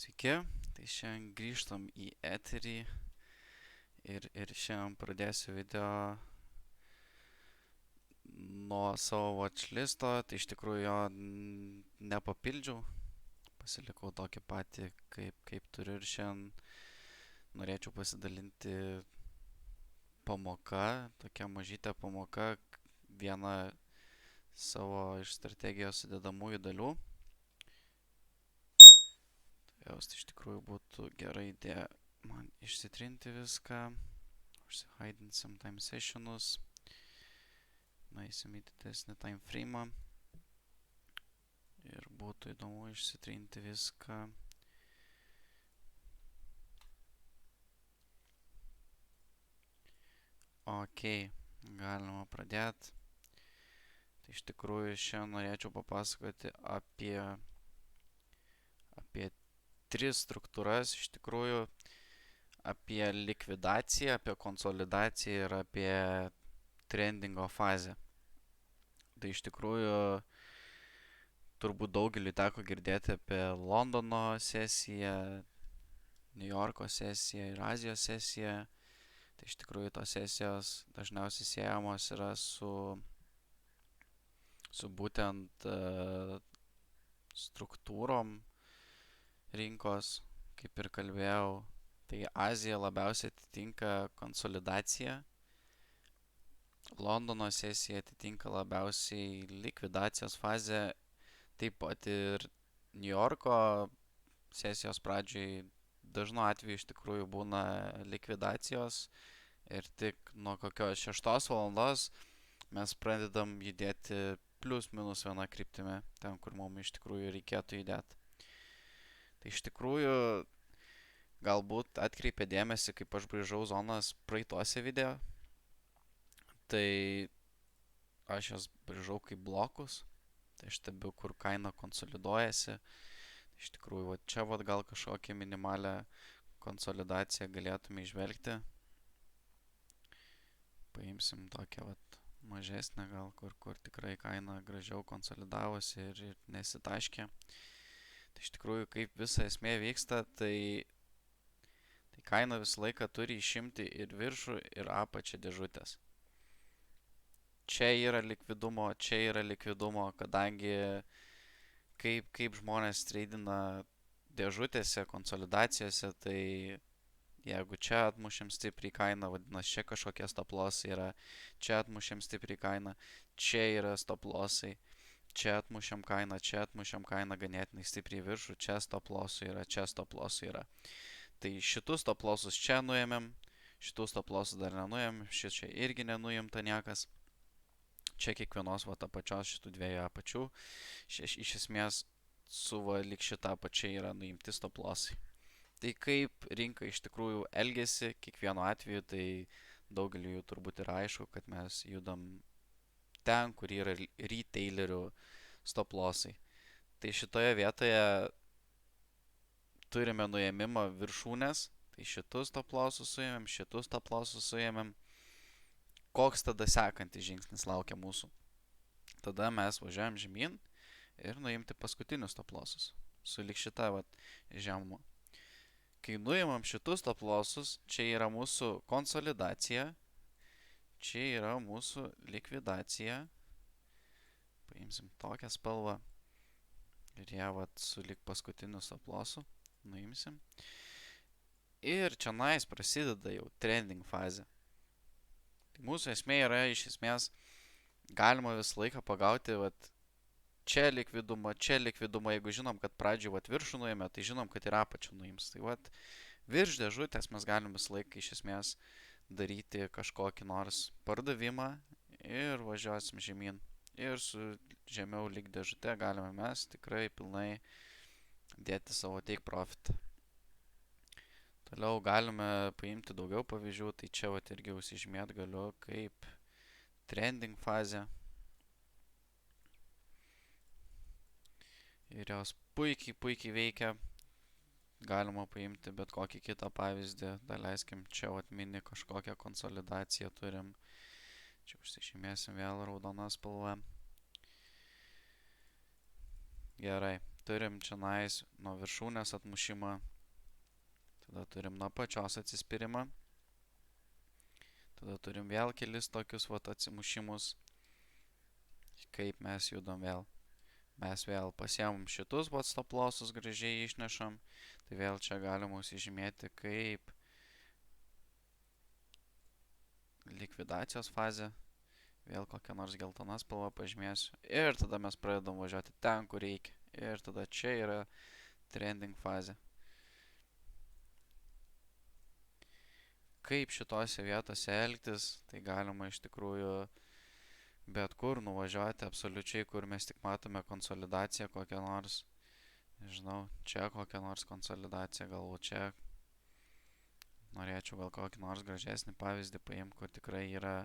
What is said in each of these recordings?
Sveiki, tai šiandien grįžtam į eterį ir šiandien pradėsiu video nuo savo watchlisto, tai iš tikrųjų jo nepapildžiau, pasilikau tokį patį, kaip turiu ir šiandien norėčiau pasidalinti pamoka, tokia mažytė pamoka, viena savo iš strategijos sudedamųjų dalių. Jos tai iš tikrųjų būtų gera idėja man išsitrinti viską, užsihaidinsim time sessionus, nueisim į didesnį time frame ir būtų įdomu išsitrinti viską. Ok, galima pradėti. Tai iš tikrųjų šiandien norėčiau papasakoti apie tris struktūras, iš tikrųjų apie likvidaciją, apie konsolidaciją ir apie trendingo fazę. Tai iš tikrųjų turbūt daugeliui teko girdėti apie Londono sesiją, New Yorko sesiją ir Azijos sesiją. Tai iš tikrųjų tos sesijos dažniausiai siejamos yra su būtent struktūrom rinkos, kaip ir kalbėjau. Tai Azija labiausiai atitinka konsolidaciją, Londono sesija atitinka labiausiai likvidacijos fazę, taip pat ir New Yorko sesijos pradžioj dažnu atveju iš tikrųjų būna likvidacijos ir tik nuo kokios 6 valandos mes pradedam judėti plius minus viena kryptimi, ten kur mums iš tikrųjų reikėtų judėti. Tai iš tikrųjų galbūt atkreipė dėmesį, kaip aš braižau zonas praeituose video, tai aš jas braižau kaip blokus, tai aš stebiu, kur kaina konsoliduojasi. Iš tikrųjų, čia gal kažkokią minimalę konsolidaciją galėtume išvelgti. Paimsim tokią mažesnę gal, kur tikrai kaina gražiau konsolidavosi ir nesitaškė. Tai iš tikrųjų, kaip visa esmė vyksta, tai kaina visą laiką turi išimti ir viršų, ir apačią dėžutės. Čia yra likvidumo, kadangi kaip žmonės treidina dėžutėse, konsolidacijose, tai jeigu čia atmušėm stipriai kainą, vadinasi, čia kažkokie stop lossai yra, čia atmušėm stipriai kainą, čia yra stop lossai, čia atmušėm kainą ganėtinai stipriai viršų, čia stop lossai yra, čia stop lossai yra. Tai šitus stop lossus čia nuėmėm, šitus stop lossus dar nenuėmėm, šit čia irgi nenuimta niekas. Čia kiekvienos apačios šitų dviejų apačių, iš esmės su lyg šitą apačią yra nuimti stop lossai. Tai kaip rinka iš tikrųjų elgesi kiekvienu atveju, tai daugeliu jų turbūt yra aišku, kad mes judam ten, kur yra retailerių stop lossai. Tai šitoje vietoje turime nuėmimą viršūnės, tai šitus stop lossus suėmėm, šitus stop lossus suėmėm. Koks tada sekantis žingsnis laukia mūsų? Tada mes važiuojam žemyn ir nuimti paskutinius stop lossus su lyg šita žemuma. Kai nuimam šitus stop lossus, čia yra mūsų konsolidacija, čia yra mūsų likvidacija. Paimsim tokią spalvą ir ją su lyg paskutiniu stop lossu nuimsim. Ir čia prasideda jau trending fazė. Tai mūsų esmė yra iš esmės galima visą laiką pagauti čia likvidumą, jeigu žinom, kad pradžioj viršų nuėmė, tai žinom, kad ir apačią nuims. Tai virš dėžutės mes galim visą laiką iš esmės daryti kažkokį nors pardavimą ir važiuosim žemyn. Ir su žemiau lyg dėžutė galime mes tikrai pilnai dėti savo take profit. Toliau galime paimti daugiau pavyzdžių, tai čia irgi užsižymėti galiu kaip trending fazė. Ir jos puikiai veikia. Galima paimti bet kokį kitą pavyzdį. Daleiskim, čia mini kažkokią konsolidaciją turim. Čia užsižymėsim vėl raudoną spalvą. Gerai. turim čionais nuo viršūnės atmušimą, tada turim nuo pačios atsispirimą, tada turim vėl kelis tokius vat atsimušimus, kaip mes judam vėl. Mes vėl pasiemam šitus vat stop lossus, gražiai išnešam, tai vėl čia galima užsižymėti kaip likvidacijos fazė, vėl kokią nors geltoną spalvą pažymėsiu ir tada mes pradedam važiuoti ten, kur reikia. Ir tada čia yra trending fazė. Kaip šitose vietose elgtis, tai galima iš tikrųjų bet kur nuvažiuoti, absoliučiai, kur mes tik matome konsolidaciją kokią nors. Nežinau, čia kokią nors konsolidaciją, galbūt čia. Norėčiau gal kokį nors gražesnį pavyzdį paimti, kur tikrai yra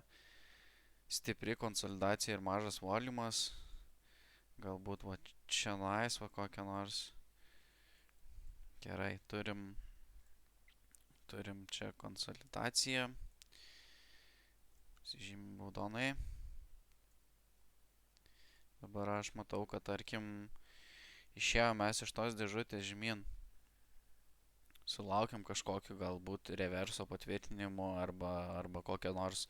stipri konsolidacija ir mažas volumas. Galbūt va čia nais va kokią nors. Gerai, turim čia konsolidaciją. Žymim raudonai. Dabar aš matau, kad tarkim išėjom mes iš tos dėžutės žemyn. Sulaukiam kažkokio galbūt reverso patvirtinimo arba kokią nors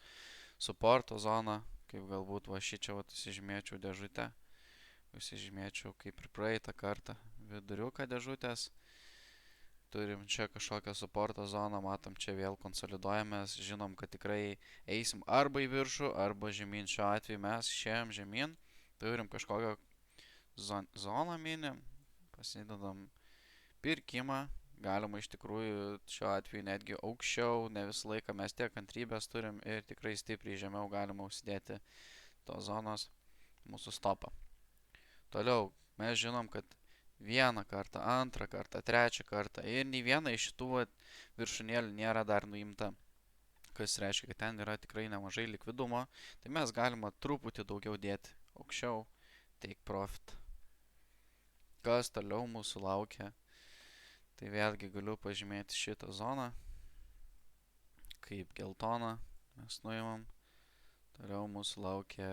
supporto zoną, kaip galbūt va šičia įsižymėčiau dėžutę. Įsižymėčiau kaip ir praeitą kartą viduriuką dėžutės. Turim čia kažkokią supporto zoną, matom čia vėl konsoliduojamės, žinom, kad tikrai eisim arba į viršų, arba žemyn. Šiuo atveju mes išėjom žemyn, turim kažkokią zoną mini, pasidedam pirkimą, galima iš tikrųjų šiuo atveju netgi aukščiau, ne visą laiką mes tiek kantrybės turim ir tikrai stipriai žemiau galima užsidėti tos zonos mūsų stopą. Toliau mes žinom, kad vieną kartą, antrą kartą, trečią kartą ir nei viena iš šitų viršūnėlių nėra dar nuimta. Kas reiškia, kad ten yra tikrai nemažai likvidumo, tai mes galima truputį daugiau dėti aukščiau, take profit. Kas toliau mūsų laukia, tai vėlgi galiu pažymėti šitą zoną, kaip geltoną mes nuimam, toliau mūsų laukia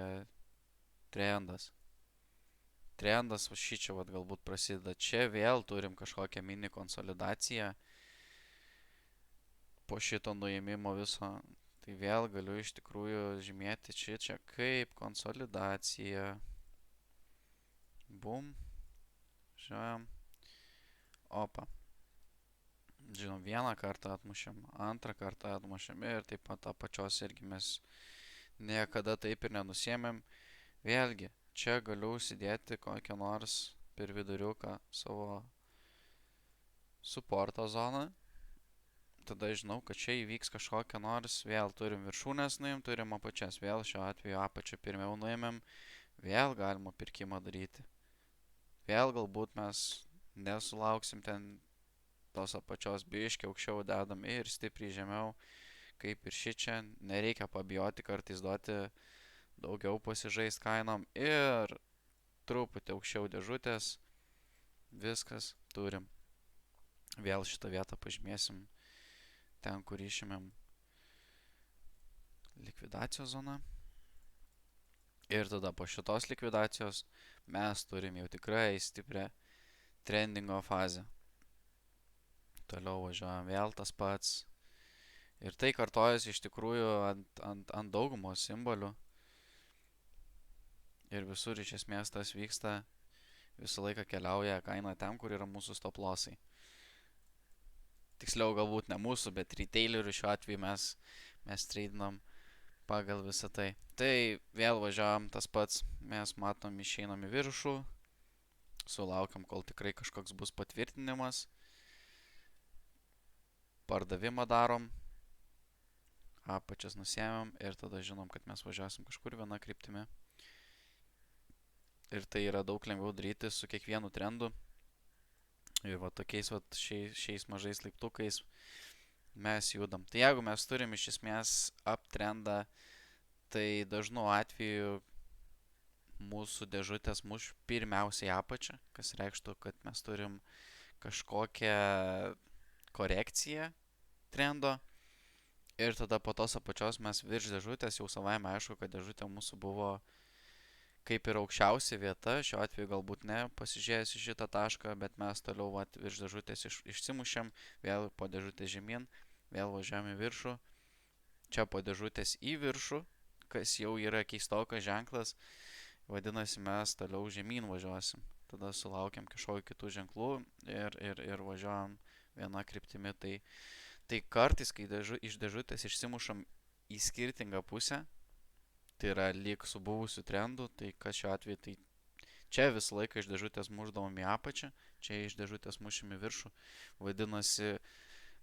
trendas. Trendas va šičia vat galbūt prasideda. Čia vėl turim kažkokią mini konsolidaciją po šito nuėmimo viso. Tai vėl galiu iš tikrųjų žymėti čia kaip konsolidacija. Bum. Žiūrėjom. Opa. Žinom, vieną kartą atmušėm, antrą kartą atmušėm ir taip pat apačios irgi mes niekada taip ir nenusėmėm. Vėlgi. Čia galiu užsidėti kokią nors per viduriuką savo supporto zoną. Tada žinau, kad čia įvyks kažkokia nors, vėl turim viršūnės nuimti, turim apačias. Vėl šiuo atveju apačią pirmiau nuėmėm, vėl galima pirkimą daryti. Vėl galbūt mes nesulauksim ten tos apačios biškį aukščiau dedam ir stipriai žemiau, kaip ir šičia. Nereikia pabijoti kartais duoti daugiau pasižaist kainom ir truputį aukščiau dėžutės. Viskas turim. Vėl šitą vietą pažymėsim ten, kur išėmėm likvidacijos zoną. Ir tada po šitos likvidacijos mes turim jau tikrai stiprią trendingo fazę. Toliau važiuojam vėl tas pats. Ir tai kartojasi iš tikrųjų ant daugumos simbolių. Ir visur iš esmės tas vyksta, visą laiką keliauja kaina ten, kur yra mūsų stop lossai. Tiksliau galbūt ne mūsų, bet retailerių šiuo atveju mes tradeinam pagal visą tai. Tai vėl važiavam tas pats, mes matom išeinam į viršų, sulaukiam, kol tikrai kažkoks bus patvirtinimas, pardavimą darom, apačias nusėmėm ir tada žinom, kad mes važiuosim kažkur viena kryptimi. Ir tai yra daug lengviau daryti su kiekvienu trendu. Ir va tokiais va šiais mažais laiptukais mes judam. Tai jeigu mes turim iš esmės uptrendą, tai dažnu atveju mūsų dėžutės muš pirmiausiai apačią, kas reikštų, kad mes turim kažkokią korekciją trendo. Ir tada po tos apačios mes virš dėžutės jau savaime aišku, kad dėžutė mūsų buvo kaip ir aukščiausia vieta, šiuo atveju galbūt ne pasižiūrėjęs į šitą tašką, bet mes toliau vat, virš dėžutės išsimušėm, vėl po dėžutės žemyn, vėl važiuojam į viršų, čia po dėžutės į viršų, kas jau yra keistokas ženklas, vadinasi mes toliau žemyn važiuosim. Tada sulaukiam kažkokių kitų ženklų ir važiuojam viena kryptimi. Tai kartais, kai iš dėžutės išsimušam į skirtingą pusę, tai yra lyg su buvusiu trendu, tai kas šiuo atveju, tai čia visą laiką iš dėžutės mušdavom į apačią, čia iš dėžutės mušim į viršų, vadinasi,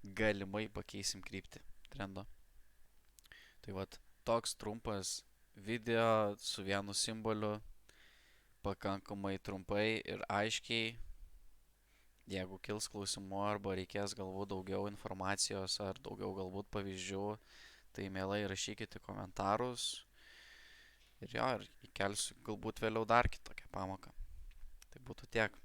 galimai pakeisim kryptį trendo. Tai vat, toks trumpas video su vienu simboliu, pakankamai trumpai ir aiškiai. Jeigu kils klausimų arba reikės galbūt daugiau informacijos ar daugiau galbūt pavyzdžių, tai mielai rašykite komentarus. Ir jo, ir įkelsiu galbūt vėliau dar kitokią pamoką. Tai būtų tiek.